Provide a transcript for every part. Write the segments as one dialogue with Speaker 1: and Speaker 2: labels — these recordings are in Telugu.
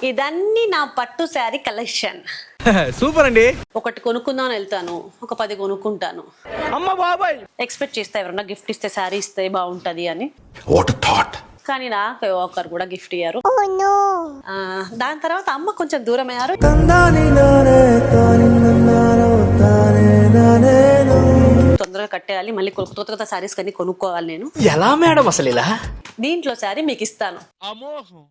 Speaker 1: ఇదన్నీ నా పట్టు శారీ కలెక్షన్.
Speaker 2: సూపర్ అండి.
Speaker 1: ఒకటి కొనుక్కుందాం వెళ్తాను, ఒక 10 కొనుక్కుంటాను.
Speaker 2: అమ్మ బాబాయ్,
Speaker 1: ఎక్స్పెక్ట్ చేస్తా ఎవరన్నా గిఫ్ట్ ఇస్తే శారీ ఇస్తే బాగుంటది అని.
Speaker 3: What thought.
Speaker 1: కానీ నాకు ఒకరు కూడా గిఫ్ట్ ఇయ్యారు. దాని తర్వాత అమ్మ కొంచెం దూరం అయ్యారు. తొందరగా కట్టేయాలి, మళ్ళీ కొత్త కొత్త శారీస్ కన్నీ కొనుక్కోవాలి నేను.
Speaker 2: ఎలా మేడం అసలు ఇలా?
Speaker 1: దీంట్లో శారీ మీకు ఇస్తాను.
Speaker 2: అమోఘం,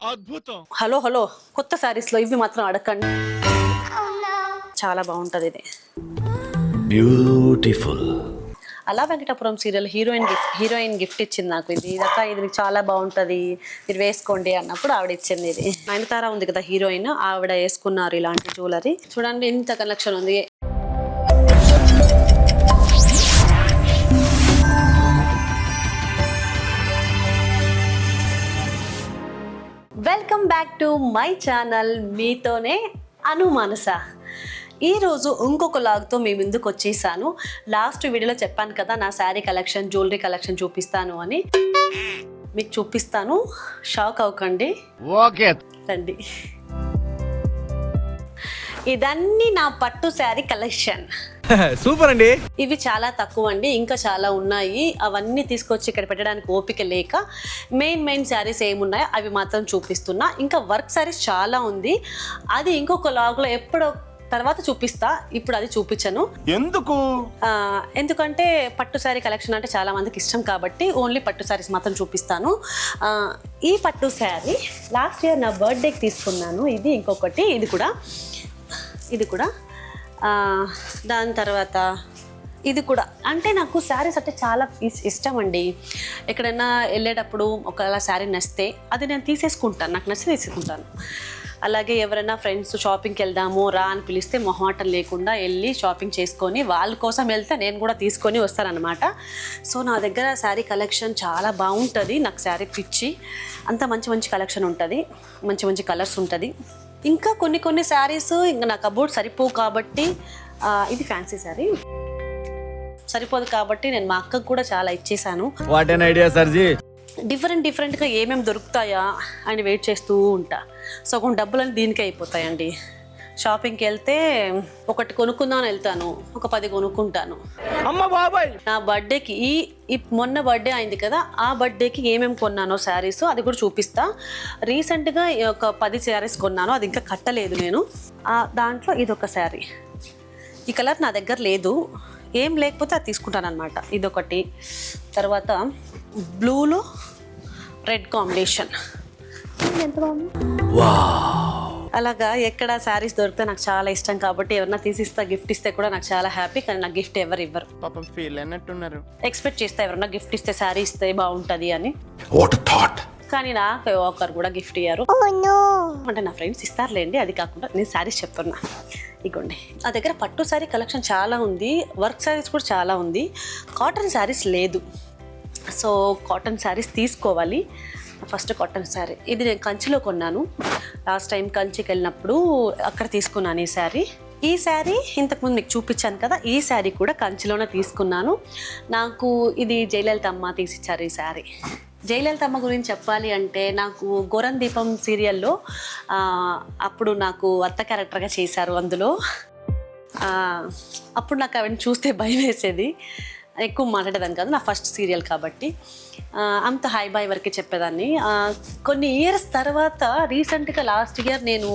Speaker 2: అద్భుతం.
Speaker 1: హలో హలో, కొత్త శారీస్ లో ఇవి మాత్రం అడగండి, చాలా బాగుంటది ఇది.
Speaker 3: బ్యూటిఫుల్.
Speaker 1: అలా వెంకటాపురం సీరియల్ హీరోయిన్ గిఫ్ట్ ఇచ్చింది నాకు. ఇది ఇదక్క, ఇది మీకు చాలా బాగుంటది, మీరు వేసుకోండి అన్నప్పుడు ఆవిడ ఇచ్చింది. ఇది నయనతార ఉంది కదా హీరోయిన్, ఆవిడ వేసుకున్నారు ఇలాంటి జ్యువెలరీ. చూడండి ఎంత కలెక్షన్ ఉంది. Welcome back to my channel, మీతోనే అనుమానస. ఈరోజు ఇంకొక లాగ్తో మీ ముందుకు వచ్చేసాను. లాస్ట్ వీడియోలో చెప్పాను కదా నా శారీ కలెక్షన్, జ్యువెలరీ కలెక్షన్ చూపిస్తాను అని. మీకు చూపిస్తాను, షాక్ అవ్వకండి.
Speaker 2: ఓకే
Speaker 1: రండి. ఇదన్నీ నా పట్టు శారీ కలెక్షన్.
Speaker 2: సూపర్ అండి.
Speaker 1: ఇవి చాలా తక్కువ అండి, ఇంకా చాలా ఉన్నాయి. అవన్నీ తీసుకొచ్చి ఇక్కడ పెట్టడానికి ఓపిక లేక మెయిన్ శారీస్ ఏమున్నాయో అవి మాత్రం చూపిస్తున్నా. ఇంకా వర్క్ శారీస్ చాలా ఉంది, అది ఇంకొక లాగ్లో ఎప్పుడో తర్వాత చూపిస్తా. ఇప్పుడు అది చూపించను. ఎందుకంటే పట్టు శారీ కలెక్షన్ అంటే చాలా మందికి ఇష్టం కాబట్టి ఓన్లీ పట్టు శారీస్ మాత్రం చూపిస్తాను. ఈ పట్టు శారీ లాస్ట్ ఇయర్ నా బర్త్డేకి తీసుకున్నాను. ఇది ఇంకొకటి, ఇది కూడా దాని తర్వాత ఇది కూడా. అంటే నాకు శారీస్ అంటే చాలా ఇష్టం అండి. ఎక్కడైనా వెళ్ళేటప్పుడు ఒకవేళ శారీ నచ్చితే అది నేను తీసేసుకుంటాను, నాకు నచ్చి తీసుకుంటాను. అలాగే ఎవరైనా ఫ్రెండ్స్ షాపింగ్కి వెళ్దాము రా అని పిలిస్తే మొహమాటం లేకుండా వెళ్ళి షాపింగ్ చేసుకొని వాళ్ళ కోసం వెళ్తే నేను కూడా తీసుకొని వస్తానన్నమాట. సో నా దగ్గర శారీ కలెక్షన్ చాలా బాగుంటుంది. నాకు శారీ పిచ్చి, అంత మంచి కలెక్షన్ ఉంటుంది, మంచి కలర్స్ ఉంటుంది. ఇంకా కొన్ని శారీస్ ఇంకా నా కబోర్డ్ సరిపోవు కాబట్టి, ఇది ఫ్యాన్సీ శారీ సరిపోదు కాబట్టి నేను మా అక్కకు కూడా చాలా ఇచ్చేసాను.
Speaker 2: What an idea సర్జీ.
Speaker 1: డిఫరెంట్గా ఏమేమి దొరుకుతాయా అని వెయిట్ చేస్తూ ఉంటా. సగం డబ్బులని దీనికే అయిపోతాయండి. షాపింగ్కి వెళ్తే ఒకటి కొనుక్కుందాం వెళ్తాను, ఒక 10 కొనుక్కుంటాను.
Speaker 2: అమ్మ బాబాయ్,
Speaker 1: నా బర్త్డేకి మొన్న బర్త్డే అయింది కదా, ఆ బర్త్డేకి ఏమేమి కొన్నానో శారీస్ అది కూడా చూపిస్తా. రీసెంట్గా ఒక 10 శారీస్ కొన్నాను, అది ఇంకా కట్టలేదు నేను. దాంట్లో ఇదొక శారీ, ఈ కలర్ నా దగ్గర లేదు, ఏం లేకపోతే అది తీసుకుంటాను అనమాట. ఇదొకటి. తర్వాత బ్లూలో రెడ్ కాంబినేషన్ ఎంత బాగుంది. అలాగా ఎక్కడ శారీస్ దొరికితే నాకు చాలా ఇష్టం కాబట్టి ఎవరన్నా తీసిస్తా, గిఫ్ట్ ఇస్తే కూడా నాకు చాలా హ్యాపీ. కానీ నాకు గిఫ్ట్ ఎవరు ఇవ్వరు,
Speaker 2: పాపం ఫీల్ అయినట్టున్నారు.
Speaker 1: ఎక్స్పెక్ట్ చేస్తా ఎవరన్నా గిఫ్ట్ ఇస్తే శారీ ఇస్తే బాగుంటది అని.
Speaker 3: What thought.
Speaker 1: కానీ నాకు ఒకరు కూడా గిఫ్ట్ ఇయ్యారు. అంటే నా ఫ్రెండ్స్ ఇస్తారులేండి, అది కాకుండా నేను శారీస్ చెప్తున్నా. ఇగోండి, నా దగ్గర పట్టు శారీ కలెక్షన్ చాలా ఉంది, వర్క్ శారీస్ కూడా చాలా ఉంది, కాటన్ శారీస్ లేదు. సో కాటన్ శారీస్ తీసుకోవాలి. ఫస్ట్ కాటన్ శారీ, ఇది నేను కంచిలో కొన్నాను. లాస్ట్ టైం కంచికి వెళ్ళినప్పుడు అక్కడ తీసుకున్నాను ఈ శారీ ఇంతకుముందు మీకు చూపించాను కదా, ఈ శారీ కూడా కంచిలోనే తీసుకున్నాను. నాకు ఇది జయలలితమ్మ తీసిచ్చారు ఈ శారీ. జయలలితమ్మ గురించి చెప్పాలి అంటే, నాకు గోరన్ దీపం సీరియల్లో అప్పుడు నాకు అత్త క్యారెక్టర్గా చేశారు. అందులో అప్పుడు నాకు అవన్నీ చూస్తే భయం వేసేది, ఎక్కువ మాట్లాడేదాన్ని కాదు, నా ఫస్ట్ సీరియల్ కాబట్టి అంత హై బాయ్ వరకే చెప్పేదాన్ని. కొన్ని ఇయర్స్ తర్వాత రీసెంట్గా లాస్ట్ ఇయర్ నేను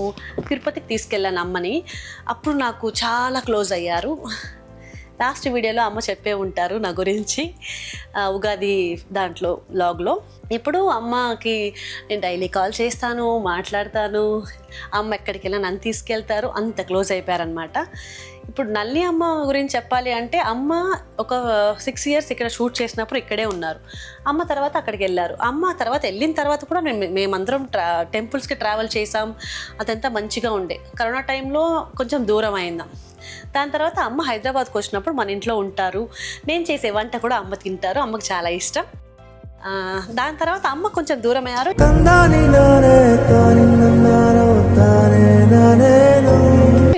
Speaker 1: తిరుపతికి తీసుకెళ్ళాను అమ్మని. అప్పుడు నాకు చాలా క్లోజ్ అయ్యారు. లాస్ట్ వీడియోలో అమ్మ చెప్పే ఉంటారు నా గురించి, ఉగాది దాంట్లో వ్లాగ్లో. ఇప్పుడు అమ్మకి నేను డైలీ కాల్ చేస్తాను, మాట్లాడతాను. అమ్మ ఎక్కడికి వెళ్ళినా నన్ను తీసుకెళ్తారు, అంత క్లోజ్ అయిపోయారనమాట. ఇప్పుడు నల్లి అమ్మ గురించి చెప్పాలి అంటే, అమ్మ ఒక 6 ఇయర్స్ ఇక్కడ షూట్ చేసినప్పుడు ఇక్కడే ఉన్నారు. అమ్మ తర్వాత అక్కడికి వెళ్ళారు. అమ్మ తర్వాత వెళ్ళిన తర్వాత కూడా మేమందరం టెంపుల్స్కి ట్రావెల్ చేసాం, అదంతా మంచిగా ఉండే. కరోనా టైంలో కొంచెం దూరం అయిందాం. దాని తర్వాత అమ్మ హైదరాబాద్కి వచ్చినప్పుడు మన ఇంట్లో ఉంటారు, నేను చేసే వంట కూడా అమ్మ తింటారు, అమ్మకు చాలా ఇష్టం. దాని తర్వాత అమ్మ కొంచెం దూరం అయ్యారు.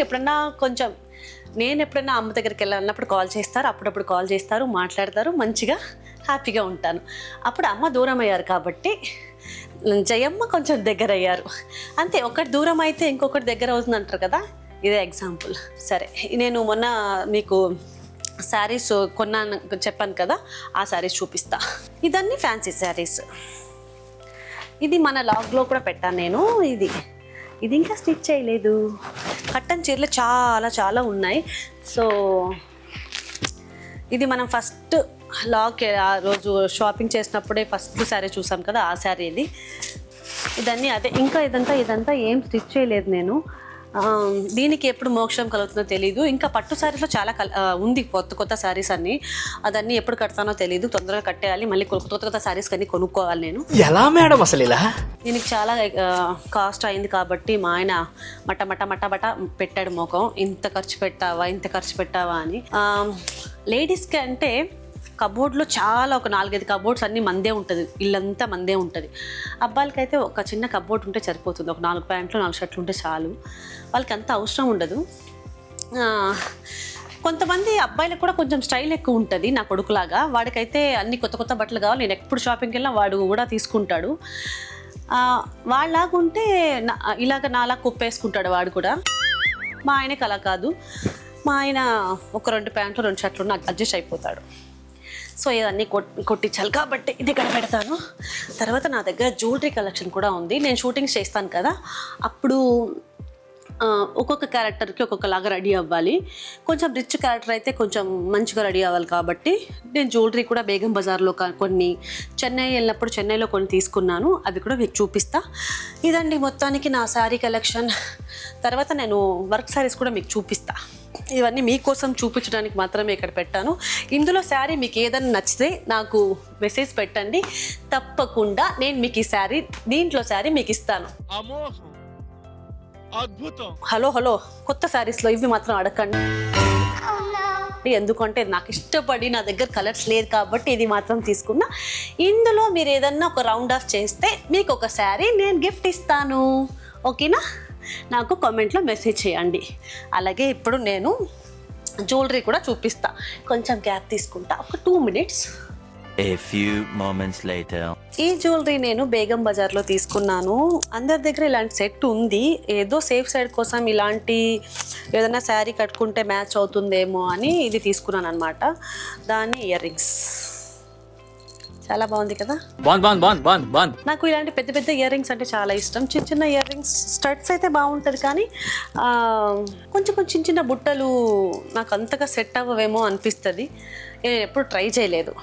Speaker 1: ఎప్పుడన్నా కొంచెం నేను ఎప్పుడైనా అమ్మ దగ్గరికి వెళ్ళాలన్నప్పుడు కాల్ చేస్తారు, అప్పుడప్పుడు కాల్ చేస్తారు, మాట్లాడతారు, మంచిగా హ్యాపీగా ఉంటాను. అప్పుడు అమ్మ దూరం అయ్యారు కాబట్టి జయమ్మ కొంచెం దగ్గర అయ్యారు అంతే. ఒకటి దూరం అయితే ఇంకొకటి దగ్గర అవుతుంది అంటారు కదా, ఇదే ఎగ్జాంపుల్. సరే, నేను మొన్న మీకు శారీస్ కొన్నాను చెప్పాను కదా, ఆ శారీస్ చూపిస్తా. ఇదన్నీ ఫ్యాన్సీ శారీస్. ఇది మన లాగ్లో కూడా పెట్టాను నేను. ఇది ఇంకా స్టిచ్ చేయలేదు. కట్టన్ చీరలు చాలా చాలా ఉన్నాయి. సో ఇది మనం ఫస్ట్ లాగ్ ఆ రోజు షాపింగ్ చేసినప్పుడే ఫస్ట్ శారీ చూసాం కదా, ఆ శారీ ఇది. ఇదన్నీ అదే. ఇంకా ఇదంతా ఏం స్టిచ్ చేయలేదు నేను. దీనికి ఎప్పుడు మోక్షం కలుగుతుందో తెలీదు. ఇంకా పట్టు శారీస్లో చాలా ఉంది, కొత్త శారీస్ అన్నీ. అదన్నీ ఎప్పుడు కడతానో తెలీదు. తొందరగా కట్టేయాలి. మళ్ళీ కొత్త శారీస్ అన్నీ కొనుక్కోవాలి నేను.
Speaker 2: ఎలా మేడం అసలు ఇలా?
Speaker 1: దీనికి చాలా కాస్ట్ అయింది కాబట్టి మా ఆయన మట పెట్టాడు మోకం. ఇంత ఖర్చు పెట్టావా అని. లేడీస్కి అంటే కబోర్డ్లో చాలా ఒక 4-5 కబోర్డ్స్ అన్నీ మందే ఉంటుంది, ఇల్లంతా మందే ఉంటుంది. అబ్బాయిలకైతే ఒక చిన్న కబోర్డ్ ఉంటే సరిపోతుంది. ఒక 4 ప్యాంట్లు 4 షర్ట్లు ఉంటే చాలు. వాళ్ళకి అంత అవసరం ఉండదు. కొంతమంది అబ్బాయిలకు కూడా కొంచెం స్టైల్ ఎక్కువ ఉంటుంది. నా కొడుకులాగా వాడికైతే అన్ని కొత్త బట్టలు కావాలి. నేను ఎప్పుడు షాపింగ్కి వెళ్ళినా వాడు కూడా తీసుకుంటాడు. వాళ్ళలాగుంటే ఇలాగ నాలా కుప్పేసుకుంటాడు వాడు కూడా. మా ఆయనకి అలా కాదు. మా ఆయన ఒక 2 ప్యాంట్లు 2 షర్ట్లు అడ్జస్ట్ అయిపోతాడు. సో ఇవన్నీ కొట్టించాలి కాబట్టి ఇది ఇక్కడ పెడతాను. తర్వాత నా దగ్గర జ్యువెలరీ కలెక్షన్ కూడా ఉంది. నేను షూటింగ్స్ చేస్తాను కదా, అప్పుడు ఒక్కొక్క క్యారెక్టర్కి ఒక్కొక్కలాగా రెడీ అవ్వాలి. కొంచెం రిచ్ క్యారెక్టర్ అయితే కొంచెం మంచిగా రెడీ అవ్వాలి కాబట్టి నేను జ్యువెలరీ కూడా బేగం బజార్లో కొన్ని, చెన్నై వెళ్ళినప్పుడు చెన్నైలో కొన్ని తీసుకున్నాను. అవి కూడా మీకు చూపిస్తా. ఇదండి మొత్తానికి నా శారీ కలెక్షన్. తర్వాత నేను వర్క్ శారీస్ కూడా మీకు చూపిస్తా. ఇవన్నీ మీకోసం చూపించడానికి మాత్రమే ఇక్కడ పెట్టాను. ఇందులో శారీ మీకు ఏదైనా నచ్చితే నాకు మెసేజ్ పెట్టండి. తప్పకుండా నేను మీకు ఈ శారీ, దీంట్లో శారీ మీకు ఇస్తాను.
Speaker 2: అద్భుతం.
Speaker 1: హలో, కొత్త శారీస్లో ఇవి మాత్రం అడగండి. ఎందుకంటే నాకు ఇష్టపడి నా దగ్గర కలర్స్ లేదు కాబట్టి ఇది మాత్రం తీసుకున్నా. ఇందులో మీరు ఏదన్నా ఒక రౌండ్ ఆఫ్ చేస్తే మీకు ఒక శారీ నేను గిఫ్ట్ ఇస్తాను. ఓకేనా? నాకు కామెంట్లో మెసేజ్ చేయండి. అలాగే ఇప్పుడు నేను జ్యువెలరీ కూడా చూపిస్తా. కొంచెం గ్యాప్ తీసుకుంటా, ఒక 2 minutes.
Speaker 4: A few moments later.
Speaker 1: ఈ జ్యువెలరీ నేను బేగం బజార్లో తీసుకున్నాను. అందరి దగ్గర ఇలాంటి సెట్ ఉంది. ఏదో సేఫ్ సైడ్ కోసం ఇలాంటి ఏదైనా శారీ కట్టుకుంటే మ్యాచ్ అవుతుందేమో అని ఇది తీసుకున్నాను అనమాట. దాని ఇయర్ రింగ్స్ చాలా బాగుంది కదా. నాకు ఇలాంటి పెద్ద ఇయర్ రింగ్స్ అంటే చాలా ఇష్టం. చిన్న ఇయర్ రింగ్స్ స్టడ్స్ అయితే బాగుంటుంది, కానీ కొంచెం చిన్న బుట్టలు నాకు అంతగా సెట్ అవ్వవేమో అనిపిస్తుంది. నేను ఎప్పుడు ట్రై చేయలేదు.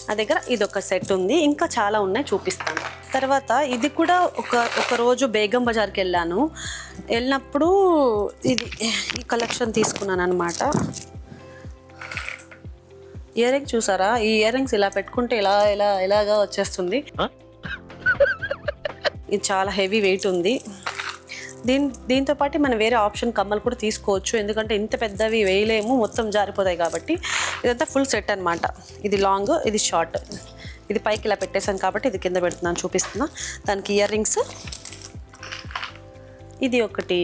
Speaker 1: నా దగ్గర ఇది ఒక సెట్ ఉంది, ఇంకా చాలా ఉన్నాయి, చూపిస్తాను. తర్వాత ఇది కూడా ఒక రోజు బేగం బజార్కి వెళ్ళినప్పుడు ఈ కలెక్షన్ తీసుకున్నాను అనమాట. ఇయర్ రింగ్ చూసారా? ఈ ఇయర్ రింగ్స్ ఇలా పెట్టుకుంటే ఇలాగా వచ్చేస్తుంది. ఇది చాలా హెవీ వెయిట్ ఉంది. దీంతో పాటు మనం వేరే ఆప్షన్ కమ్మలు కూడా తీసుకోవచ్చు, ఎందుకంటే ఇంత పెద్దవి వేయలేము, మొత్తం జారిపోతాయి కాబట్టి. ఇదంతా ఫుల్ సెట్ అనమాట. ఇది లాంగ్, ఇది షార్ట్. ఇది పైకి ఇలా పెట్టేసాను కాబట్టి ఇది కింద పెడుతున్నాను, చూపిస్తున్నా. దానికి ఇయర్ రింగ్స్, ఇది ఒకటి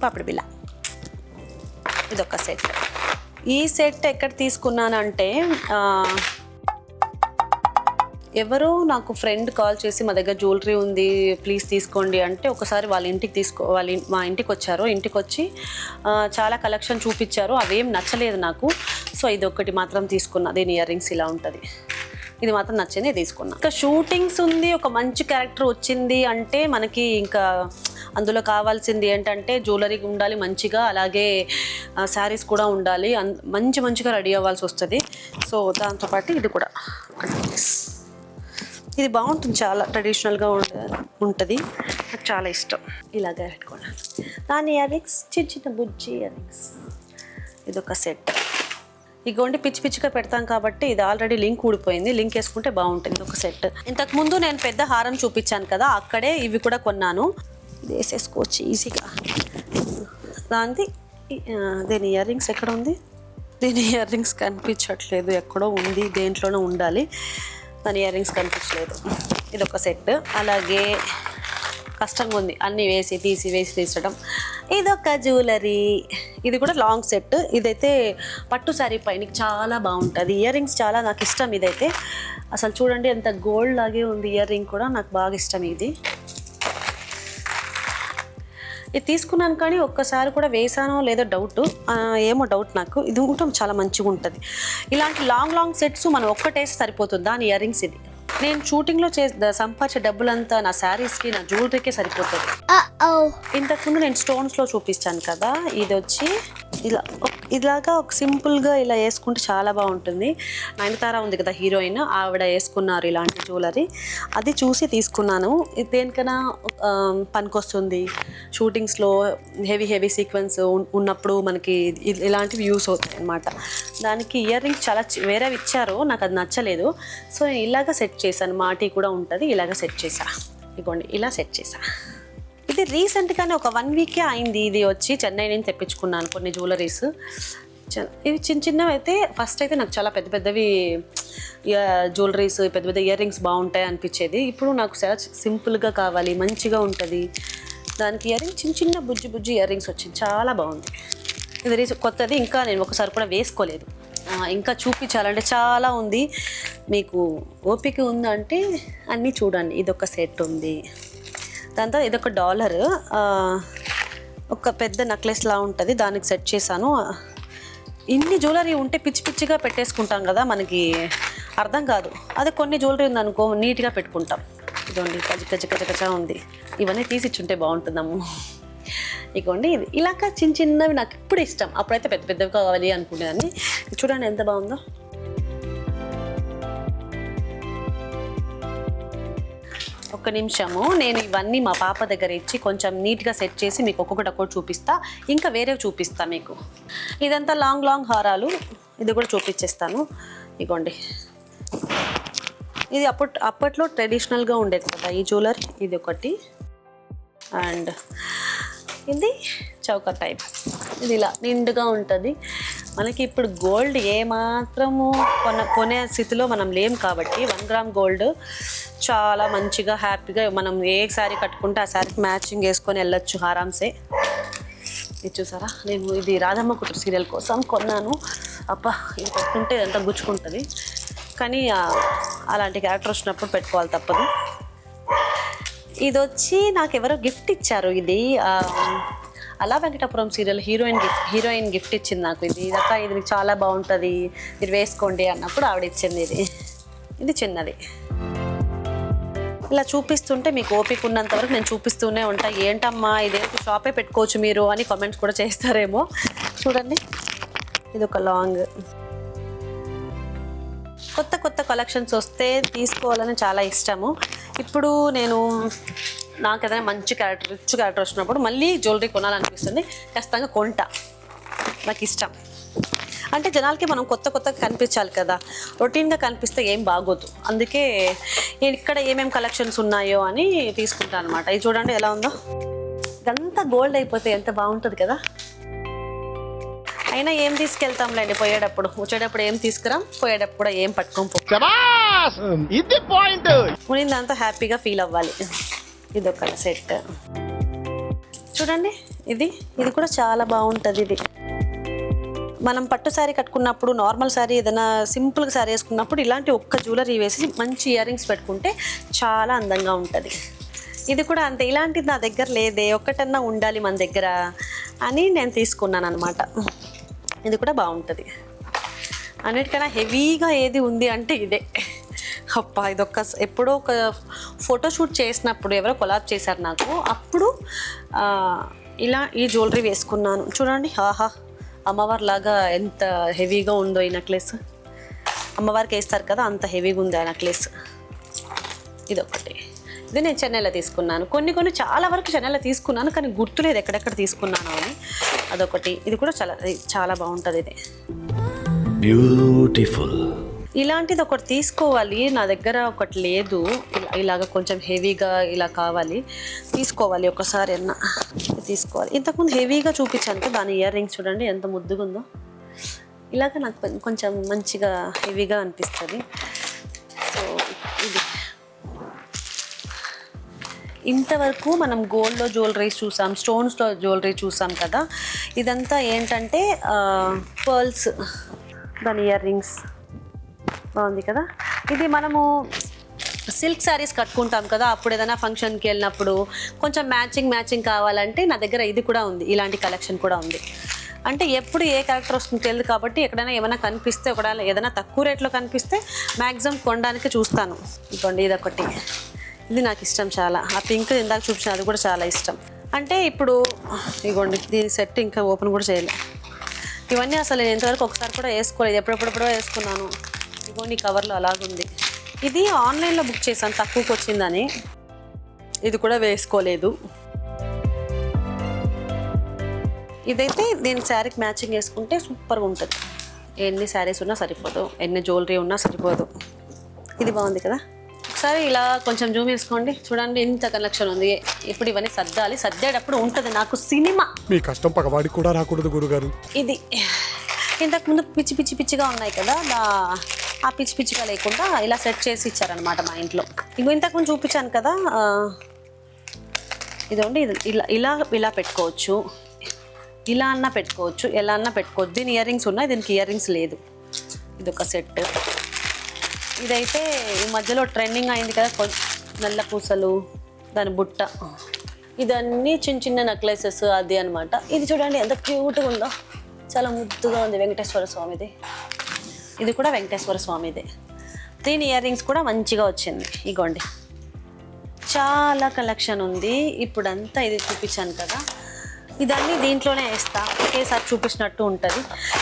Speaker 1: పాపిడి బిల్ల, ఇదొక సెట్. ఈ సెట్ ఎక్కడ తీసుకున్నానంటే ఎవరో నాకు ఫ్రెండ్ కాల్ చేసి మా దగ్గర జ్యువెలరీ ఉంది ప్లీజ్ తీసుకోండి అంటే ఒకసారి మా ఇంటికి వచ్చారు. ఇంటికి వచ్చి చాలా కలెక్షన్ చూపించారు. అవేం నచ్చలేదు నాకు. సో ఇది ఒకటి మాత్రం తీసుకున్నా. దీని ఇయర్ రింగ్స్ ఇలా ఉంటుంది. ఇది మాత్రం నచ్చింది, తీసుకున్నా. ఇంకా షూటింగ్స్ ఉంది, ఒక మంచి క్యారెక్టర్ వచ్చింది అంటే మనకి ఇంకా అందులో కావాల్సింది ఏంటంటే జ్యువెలరీ ఉండాలి మంచిగా, అలాగే శారీస్ కూడా ఉండాలి, మంచిగా రెడీ అవ్వాల్సి వస్తుంది. సో దాంతోపాటు ఇది కూడా ఇది బాగుంటుంది, చాలా ట్రెడిషనల్గా ఉంటుంది, నాకు చాలా ఇష్టం. ఇలాగే పెట్టుకోండి. దాని ఇయర్ రింగ్స్ చిన్న బుజ్జి ఇయర్ రింగ్స్, ఇదొక సెట్. ఇగోండి పిచ్చిగా పెడతాం కాబట్టి ఇది ఆల్రెడీ లింక్ ఊడిపోయింది, లింక్ వేసుకుంటే బాగుంటుంది. ఒక సెట్. ఇంతకుముందు నేను పెద్ద హారం చూపించాను కదా, అక్కడే ఇవి కూడా కొన్నాను. ఇది వేసేసుకోవచ్చు ఈజీగా. దీని ఇయర్ రింగ్స్ ఎక్కడ ఉంది? దీని ఇయర్ రింగ్స్ కనిపించట్లేదు, ఎక్కడో ఉంది, దేంట్లోనో ఉండాలి. దాని ఇయర్ రింగ్స్ కనిపించలేదు. ఇదొక సెట్. అలాగే కష్టంగా ఉంది అన్నీ వేసి తీసడం. ఇదొక జ్యువెలరీ, ఇది కూడా లాంగ్ సెట్. ఇదైతే పట్టు శారీ పైన చాలా బాగుంటుంది. ఇయర్ రింగ్స్ చాలా నాకు ఇష్టం. ఇదైతే అసలు చూడండి ఎంత గోల్డ్ లాగే ఉంది. ఇయర్ రింగ్ కూడా నాకు బాగా ఇష్టం ఇది. ఇది తీసుకున్నాను కానీ ఒక్కసారి కూడా వేసానో లేదో డౌట్, ఏమో డౌట్ నాకు. ఇది కూడా చాలా మంచిగా ఉంటుంది. ఇలాంటి లాంగ్ సెట్స్ మనం ఒక్కటేసి సరిపోతుంది. దాని ఇయర్ రింగ్స్ ఇది. నేను షూటింగ్లో సంపాదించే డబ్బులంతా నా శారీస్కి, నా జ్యువెలరీకే సరిపోతుంది. ఇంతకుముందు నేను స్టోన్స్లో చూపించాను కదా, ఇది వచ్చి ఇలాగా ఒక సింపుల్గా ఇలా వేసుకుంటే చాలా బాగుంటుంది. నయనతార ఉంది కదా హీరోయిన్, ఆవిడ వేసుకున్నారు ఇలాంటి జ్యువెలరీ. అది చూసి తీసుకున్నాను. ఇది దేనికైనా పనికొస్తుంది. షూటింగ్స్లో హెవీ సీక్వెన్స్ ఉన్నప్పుడు మనకి ఇలాంటివి యూస్ అవుతాయి అన్నమాట. దానికి ఇయర్ రింగ్స్ చాలా వేరేవి ఇచ్చారు, నాకు అది నచ్చలేదు. సో నేను ఇలాగ సెట్ చేశాను. మాటీ కూడా ఉంటుంది, ఇలాగ సెట్ చేసా. ఇదిగోండి ఇలా సెట్ చేసా. ఇది రీసెంట్గానే ఒక 1 వీకే అయింది. ఇది వచ్చి చెన్నై నుంచి తెప్పించుకున్నాను కొన్ని జ్యువెలరీస్. ఇవి చిన్నవి అయితే ఫస్ట్ అయితే నాకు చాలా పెద్దవి జ్యువెలరీస్, పెద్ద ఇయర్ రింగ్స్ బాగుంటాయి అనిపించేది. ఇప్పుడు నాకు చాలా సింపుల్గా కావాలి, మంచిగా ఉంటుంది. దానికి ఇయర్ రింగ్ చిన్న బుజ్జి ఇయర్ రింగ్స్ వచ్చింది, చాలా బాగుంది. ఇది కొత్తది, ఇంకా నేను ఒకసారి కూడా వేసుకోలేదు. ఇంకా చూపించాలంటే చాలా ఉంది. మీకు ఓపిక ఉందంటే అన్నీ చూడండి. ఇదొక సెట్ ఉంది. దాంతో ఇదొక $1 ఒక పెద్ద నెక్లెస్ లా ఉంటుంది, దానికి సెట్ చేశాను. ఇన్ని జ్యువెలరీ ఉంటే పిచ్చిగా పెట్టేసుకుంటాం కదా, మనకి అర్థం కాదు. అదే కొన్ని జ్యువెలరీ ఉందనుకో నీట్గా పెట్టుకుంటాం. ఇదిగోండి గజ ఉంది. ఇవన్నీ తీసిచ్చుంటే బాగుంటుందమ్మ. ఇదిగోండి ఇది ఇలాగ చిన్నవి నాకు ఇప్పుడు ఇష్టం. అప్పుడైతే పెద్దవి కావాలి అనుకునేదాన్ని. చూడండి ఎంత బాగుందో. ఒక్క నిమిషము, నేను ఇవన్నీ మా పాప దగ్గర ఇచ్చి కొంచెం నీట్గా సెట్ చేసి మీకు ఒక్కొక్కటి చూపిస్తా. ఇంకా వేరేవి చూపిస్తా మీకు. ఇదంతా లాంగ్ హారాలు, ఇది కూడా చూపించేస్తాను. ఇగోండి, ఇది అప్పట్లో ట్రెడిషనల్గా ఉండేది కదా ఈ జ్యువెలరీ. ఇది ఒకటి, అండ్ ఇది చౌక టైప్. ఇది ఇలా నిండుగా ఉంటుంది. మనకి ఇప్పుడు గోల్డ్ ఏమాత్రము కొనే స్థితిలో మనం లేం కాబట్టి 1 గ్రామ్ గోల్డ్ చాలా మంచిగా హ్యాపీగా మనం ఏ శారీ కట్టుకుంటే ఆ శారీకి మ్యాచింగ్ వేసుకొని వెళ్ళొచ్చు ఆరామ్సే. ఇది చూసారా, నేను ఇది రాధమ్మ కుట్టు సీరియల్ కోసం కొన్నాను. అబ్బా, ఇది పెట్టుకుంటే ఎంత గుచ్చుకుంటుంది. కానీ అలాంటి క్యారెక్టర్ వచ్చినప్పుడు పెట్టుకోవాలి, తప్పదు. ఇది వచ్చి నాకు ఎవరో గిఫ్ట్ ఇచ్చారు. ఇది అలా వెంకటాపురం సీరియల్ హీరోయిన్ గిఫ్ట్ ఇచ్చింది నాకు. ఇది చాలా బాగుంటుంది, మీరు వేసుకోండి అన్నప్పుడు ఆవిడ ఇచ్చింది. ఇది చిన్నది. ఇలా చూపిస్తుంటే మీకు ఓపిక ఉన్నంత వరకు నేను చూపిస్తూనే ఉంటా. ఏంటమ్మా ఇదేంటి షాపే పెట్టుకోవచ్చు మీరు అని కామెంట్స్ కూడా చేస్తారేమో. చూడండి, ఇది ఒక లాంగ్. కొత్త కలెక్షన్స్ వస్తే తీసుకోవాలని చాలా ఇష్టము. ఇప్పుడు నాకు ఏదైనా మంచి రిచ్ క్యారెక్టర్ వచ్చినప్పుడు మళ్ళీ జ్యువెలరీ కొనాలనిపిస్తుంది. ఖచ్చితంగా కొంటా, నాకు ఇష్టం. అంటే జనాలకి మనం కొత్తగా కనిపించాలి కదా, రొటీన్గా కనిపిస్తే ఏం బాగోదు. అందుకే ఇక్కడ ఏమేమి కలెక్షన్స్ ఉన్నాయో అని తీసుకుంటాను అనమాట. ఇది చూడండి ఎలా ఉందో. ఇదంతా గోల్డ్ అయిపోతే ఎంత బాగుంటుంది కదా. అయినా ఏం తీసుకెళ్తాంలేండి పోయేటప్పుడు. వచ్చేటప్పుడు ఏం తీసుకురాం, పోయేటప్పుడు ఏం పట్టుకోం. ఉన్నదంతా హ్యాపీగా ఫీల్ అవ్వాలి. ఇదొక సెట్ చూడండి. ఇది కూడా చాలా బాగుంటుంది. ఇది మనం పట్టు శారీ కట్టుకున్నప్పుడు, నార్మల్ శారీ ఏదైనా సింపుల్గా శారీ వేసుకున్నప్పుడు ఇలాంటి ఒక్క జ్యువెలరీ వేసి మంచి ఇయర్ రింగ్స్ పెట్టుకుంటే చాలా అందంగా ఉంటుంది. ఇది కూడా అంతే. ఇలాంటిది నా దగ్గర లేదే, ఒక్కటన్నా ఉండాలి మన దగ్గర అని నేను తీసుకున్నాను అనమాట. ఇది కూడా బాగుంటుంది. అన్నిటికన్నా హెవీగా ఏది ఉంది అంటే ఇదే. అప్పా, ఎప్పుడో ఒక ఫోటోషూట్ చేసినప్పుడు ఎవరో కొలాబ్ చేశారు నాకు, అప్పుడు ఇలా ఈ జ్యువెలరీ వేసుకున్నాను. చూడండి, ఆహా, అమ్మవారి లాగా ఎంత హెవీగా ఉందో ఈ నెక్లెస్. అమ్మవారికి వేస్తారు కదా, అంత హెవీగా ఉంది ఆ నెక్లెస్. ఇదొకటి. ఇది నేను చెన్నైలో తీసుకున్నాను. కొన్ని చాలా వరకు చెన్నైలో తీసుకున్నాను, కానీ గుర్తులేదు ఎక్కడెక్కడ తీసుకున్నాను అని. అదొకటి. ఇది కూడా చాలా బాగుంటుంది. ఇది
Speaker 3: బ్యూటిఫుల్.
Speaker 1: ఇలాంటిది ఒకటి తీసుకోవాలి, నా దగ్గర ఒకటి లేదు. ఇలాగ కొంచెం హెవీగా ఇలా కావాలి, తీసుకోవాలి ఒకసారి అన్న తీసుకోవాలి. ఇంతకుముందు హెవీగా చూపించాను కదా, దాని ఇయర్ రింగ్స్ చూడండి ఎంత ముద్దుగా ఉందో. ఇలాగ నాకు కొంచెం మంచిగా హెవీగా అనిపిస్తుంది. సో ఇది ఇంతవరకు మనం గోల్డ్లో జ్యువెలరీస్ చూసాం, స్టోన్స్లో జ్యువెలరీ చూసాం కదా. ఇదంతా ఏంటంటే పర్ల్స్, దాని ఇయర్ రింగ్స్. బాగుంది కదా. ఇది మనము సిల్క్ శారీస్ కట్టుకుంటాం కదా, అప్పుడు ఏదైనా ఫంక్షన్కి వెళ్ళినప్పుడు కొంచెం మ్యాచింగ్ కావాలంటే నా దగ్గర ఇది కూడా ఉంది, ఇలాంటి కలెక్షన్ కూడా ఉంది. అంటే ఎప్పుడు ఏ క్యారెక్టర్ వస్తుంది తెలియదు కాబట్టి ఎక్కడైనా ఏమైనా కనిపిస్తే, ఒకవేళ ఏదైనా తక్కువ రేట్లో కనిపిస్తే మ్యాక్సిమం కొనడానికి చూస్తాను. ఇదిగోండి ఇదొకటి, ఇది నాకు ఇష్టం చాలా. ఆ పింక్ ఇందాక చూపించిన అది కూడా చాలా ఇష్టం. అంటే ఇప్పుడు ఇదిగోండి దీని సెట్ ఇంకా ఓపెన్ కూడా చేయలే. ఇవన్నీ అసలు నేను ఇంతవరకు ఒకసారి కూడా వేసుకోలేదు, ఎప్పుడెప్పుడో వేసుకున్నాను. ఇదిగోండి కవర్లో అలాగుంది. ఇది ఆన్లైన్లో బుక్ చేశాను తక్కువకి వచ్చిందని, ఇది కూడా వేసుకోలేదు. ఇదైతే దీని శారీకి మ్యాచింగ్ వేసుకుంటే సూపర్గా ఉంటుంది. ఎన్ని శారీస్ ఉన్నా సరిపోదు, ఎన్ని జ్యువెలరీ ఉన్నా సరిపోదు. ఇది బాగుంది కదా. ఒకసారి ఇలా కొంచెం జూమ్ వేసుకోండి, చూడండి ఇంత కలెక్షన్ ఉంది. ఇప్పుడు ఇవన్నీ సర్దాలి, సర్దేటప్పుడు ఉంటుంది నాకు సినిమా.
Speaker 5: మీ కష్టం పగవాడికి కూడా రాకూడదు గురుగారు.
Speaker 1: ఇది ఇంతకుముందు పిచ్చిగా ఉన్నాయి కదా, ఆ పిచ్చిగా లేకుండా ఇలా సెట్ చేసి ఇచ్చారనమాట మా ఇంట్లో. ఇంతకుముందు చూపించాను కదా, ఇదండి ఇది ఇలా పెట్టుకోవచ్చు, ఇలా అన్నా పెట్టుకోవచ్చు, ఎలా అన్నా పెట్టుకోవచ్చు. దీని ఇయర్ రింగ్స్ ఉన్నాయి, దీనికి ఇయర్ రింగ్స్ లేదు. ఇది ఒక సెట్. ఇదైతే ఈ మధ్యలో ట్రెండింగ్ అయింది కదా, నల్ల పూసలు, దాని బుట్ట, ఇదన్నీ చిన్న నెక్లెసెస్ అది అనమాట. ఇది చూడండి ఎంత క్యూట్గా ఉందో, చాలా ముద్దుగా ఉంది. వెంకటేశ్వర స్వామిది, ఇది కూడా వెంకటేశ్వర స్వామిదే. దీని ఇయర్ రింగ్స్ కూడా మంచిగా వచ్చింది. ఇగోండి చాలా కలెక్షన్ ఉంది. ఇప్పుడంతా ఇది చూపించాను కదా, ఇదన్నీ దీంట్లోనే వేస్తా, ఒకేసారి చూపించినట్టు ఉంటుంది.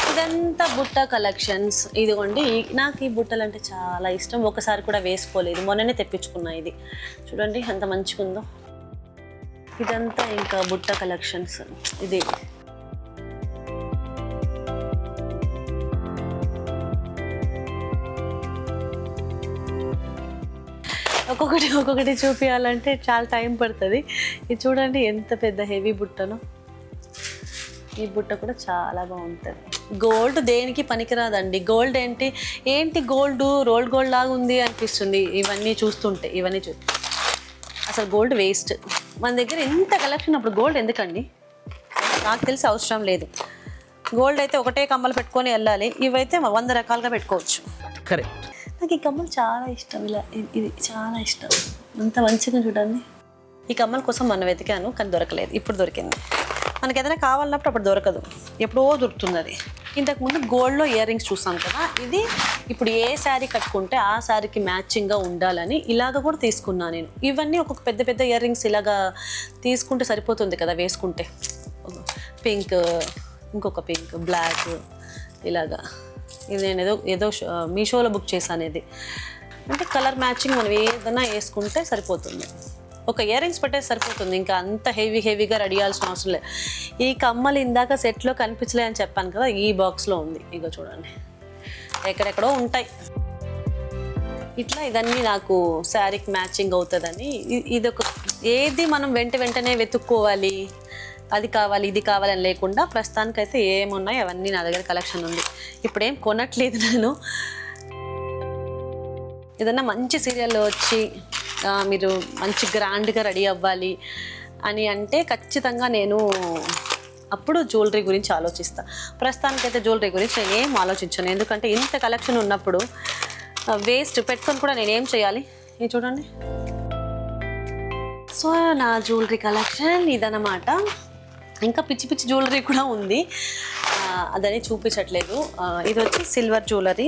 Speaker 1: ఇదంతా బుట్ట కలెక్షన్స్. ఇదిగోండి నాకు ఈ బుట్టలు అంటే చాలా ఇష్టం, ఒకసారి కూడా వేసుకోలేదు, మొన్ననే తెప్పించుకున్నా. ఇది చూడండి ఎంత మంచిగా ఉందో. ఇదంతా ఇంకా బుట్ట కలెక్షన్స్. ఇది ఒక్కొక్కటి చూపించాలంటే చాలా టైం పడుతుంది. ఇది చూడండి ఎంత పెద్ద హెవీ బుట్టను. ఈ బుట్ట కూడా చాలా బాగుంటుంది. గోల్డ్ దేనికి పనికిరాదండి. గోల్డ్ ఏంటి గోల్డ్ రోల్డ్ గోల్డ్ లాగా ఉంది అనిపిస్తుంది ఇవన్నీ చూస్తుంటే. అసలు గోల్డ్ వేస్ట్. మన దగ్గర ఇంత కలెక్షన్ అప్పుడు గోల్డ్ ఎందుకండి? నాకు తెలిసి అవసరం లేదు. గోల్డ్ అయితే ఒకటే కమ్మలు పెట్టుకొని వెళ్ళాలి, ఇవైతే 100 రకాలుగా పెట్టుకోవచ్చు.
Speaker 2: కరెక్ట్.
Speaker 1: నాకు ఈ కమ్మలు చాలా ఇష్టం. ఇది చాలా ఇష్టం, అంత మంచిగా చూడండి. ఈ కమ్మల కోసం మనం వెతికాను కానీ దొరకలేదు, ఇప్పుడు దొరికింది. మనకి ఏదైనా కావాలన్నప్పుడు అప్పుడు దొరకదు, ఎప్పుడో దొరుకుతుంది అది. ఇంతకుముందు గోల్డ్లో ఇయర్ రింగ్స్ చూసాం కదా, ఇది ఇప్పుడు ఏ శారీ కట్టుకుంటే ఆ శారీకి మ్యాచింగ్గా ఉండాలని ఇలాగ కూడా తీసుకున్నాను నేను. ఇవన్నీ ఒక్కొక్క పెద్ద ఇయర్ రింగ్స్ ఇలాగా తీసుకుంటే సరిపోతుంది కదా వేసుకుంటే. పింక్, ఇంకొక పింక్, బ్లాక్, ఇలాగా. ఇది నేను ఏదో మీషోలో బుక్ చేశాను. ఇది అంటే కలర్ మ్యాచింగ్ మనం ఏదైనా వేసుకుంటే సరిపోతుంది. ఒక ఇయర్ రింగ్స్ పెట్టేసి సరిపోతుంది, ఇంకా అంత హెవీగా రెడీ అవ్వాల్సిన అవసరం లేదు. ఈ కమ్మలు ఇందాక సెట్లో కనిపించలే అని చెప్పాను కదా, ఈ బాక్స్లో ఉంది. ఇగో చూడండి ఎక్కడెక్కడో ఉంటాయి ఇట్లా. ఇదన్నీ నాకు శారీకి మ్యాచింగ్ అవుతుందని. ఇదొక ఏది మనం వెంటనే వెతుక్కోవాలి, అది కావాలి ఇది కావాలని లేకుండా ప్రస్తుతానికైతే ఏమున్నాయి అవన్నీ నా దగ్గర కలెక్షన్ ఉంది. ఇప్పుడేం కొనట్లేదు నేను. ఏదన్నా మంచి సీరియల్లో వచ్చి మీరు మంచి గ్రాండ్గా రెడీ అవ్వాలి అని అంటే ఖచ్చితంగా నేను అప్పుడు జ్యువెలరీ గురించి ఆలోచిస్తాను. ప్రస్తుతానికైతే జ్యువెలరీ గురించి నేను ఏం ఆలోచించాను, ఎందుకంటే ఇంత కలెక్షన్ ఉన్నప్పుడు వేస్ట్ పెట్టుకొని కూడా నేనేం చేయాలి. ఇది చూడండి. సో నా జ్యువెలరీ కలెక్షన్ ఇదన్నమాట. ఇంకా పిచ్చి జ్యువెలరీ కూడా ఉంది, అదని చూపించట్లేదు. ఇది వచ్చి సిల్వర్ జ్యువెలరీ.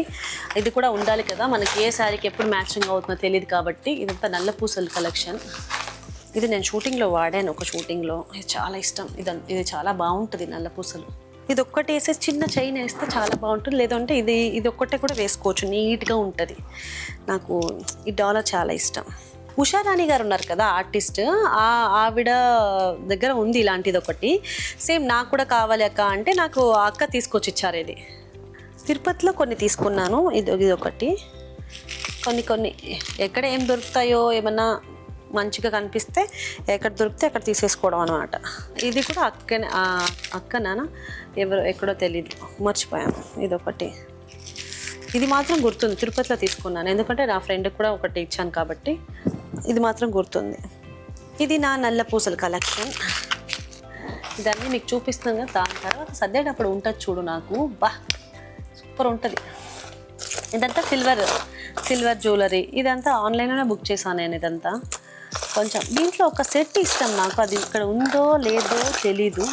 Speaker 1: ఇది కూడా ఉండాలి కదా మనకి, ఏ శారీకి ఎప్పుడు మ్యాచింగ్ అవుతుందో తెలియదు కాబట్టి. ఇదంతా నల్ల పూసల కలెక్షన్. ఇది నేను షూటింగ్లో వాడాను, ఒక షూటింగ్లో. ఇది చాలా ఇష్టం. ఇది చాలా బాగుంటుంది నల్ల పూసలు. ఇది ఒక్కటి వేసే చిన్న చైన్ వేస్తే చాలా బాగుంటుంది, లేదంటే ఇది ఒక్కటే కూడా వేసుకోవచ్చు, నీట్గా ఉంటుంది. నాకు ఈ డాలర్ చాలా ఇష్టం. ఉషారాణి గారు ఉన్నారు కదా ఆర్టిస్ట్, ఆవిడ దగ్గర ఉంది ఇలాంటిది ఒకటి. సేమ్ నాకు కూడా కావాలి అక్క అంటే నాకు ఆ అక్క తీసుకొచ్చి ఇచ్చారు. ఇది తిరుపతిలో కొన్ని తీసుకున్నాను. ఇది ఒకటి. కొన్ని ఎక్కడ ఏం దొరుకుతాయో ఏమన్నా మంచిగా కనిపిస్తే ఎక్కడ దొరికితే అక్కడ తీసేసుకోవడం అనమాట. ఇది కూడా అక్కనా ఎక్కడో తెలీదు, మర్చిపోయాను. ఇదొకటి. ఇది మాత్రం గుర్తుంది, తిరుపతిలో తీసుకున్నాను, ఎందుకంటే నా ఫ్రెండ్కి కూడా ఒకటి ఇచ్చాను కాబట్టి ఇది మాత్రం గుర్తుంది. ఇది నా నల్ల పూసల కలెక్షన్. ఇదన్నీ మీకు చూపిస్తాను కదా, దాని తర్వాత సర్దేటప్పుడు ఉంటుంది చూడు, నాకు సూపర్ ఉంటుంది. ఇదంతా సిల్వర్ జ్యువెలరీ. ఇదంతా ఆన్లైన్లోనే బుక్ చేశాను నేను. ఇదంతా కొంచెం దీంట్లో ఒక సెట్ ఇష్టం నాకు, అది ఇక్కడ ఉందో లేదో తెలీదు.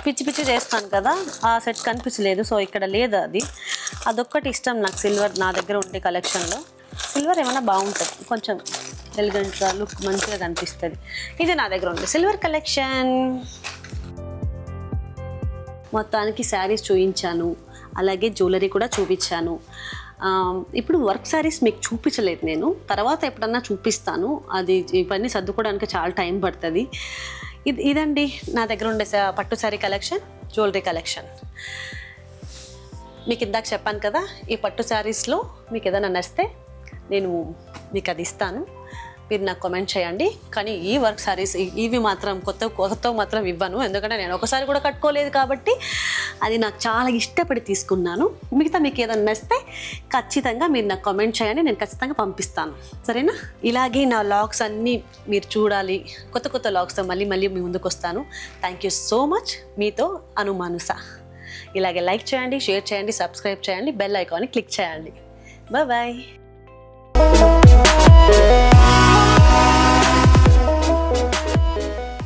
Speaker 1: పిచ్చి చేస్తాను కదా, ఆ సెట్ కనిపించలేదు, సో ఇక్కడ లేదు అది. అదొక్కటి ఇష్టం నాకు సిల్వర్ నా దగ్గర ఉండే కలెక్షన్లో. సిల్వర్ ఏమైనా బాగుంటుంది, కొంచెం ఎలిగెంట్గా లుక్ మంచిగా కనిపిస్తుంది. ఇది నా దగ్గర ఉంది సిల్వర్ కలెక్షన్. మొత్తానికి శారీస్ చూపించాను, అలాగే జ్యువెలరీ కూడా చూపించాను. ఇప్పుడు వర్క్ శారీస్ మీకు చూపించలేదు నేను, తర్వాత ఎప్పుడన్నా చూపిస్తాను. అది ఇవన్నీ సర్దుకోవడానికి చాలా టైం పడుతుంది. ఇదండి నా దగ్గర ఉండే పట్టు శారీ కలెక్షన్, జ్యువెలరీ కలెక్షన్. మీకు ఇందాక చెప్పాను కదా, ఈ పట్టు శారీస్లో మీకు ఏదైనా నచ్చితే నేను మీకు అది ఇస్తాను, మీరు నాకు కామెంట్ చేయండి. కానీ ఈ వర్క్ శారీస్ ఇవి మాత్రం కొత్త మాత్రం ఇవ్వను, ఎందుకంటే నేను ఒకసారి కూడా కట్టుకోలేదు కాబట్టి అది నాకు చాలా ఇష్టపడి తీసుకున్నాను. మిగతా మీకు ఏదైనా నచ్చితే ఖచ్చితంగా మీరు నాకు కామెంట్ చేయండి, నేను ఖచ్చితంగా పంపిస్తాను, సరేనా? ఇలాగే నా లాగ్స్ అన్నీ మీరు చూడాలి, కొత్త లాగ్స్తో మళ్ళీ మీ ముందుకు వస్తాను. Thank you so much. మీతో అనుమానుస. ఇలాగే లైక్ చేయండి, షేర్ చేయండి, సబ్స్క్రైబ్ చేయండి, బెల్ ఐకాన్ని క్లిక్ చేయండి. బాయ్.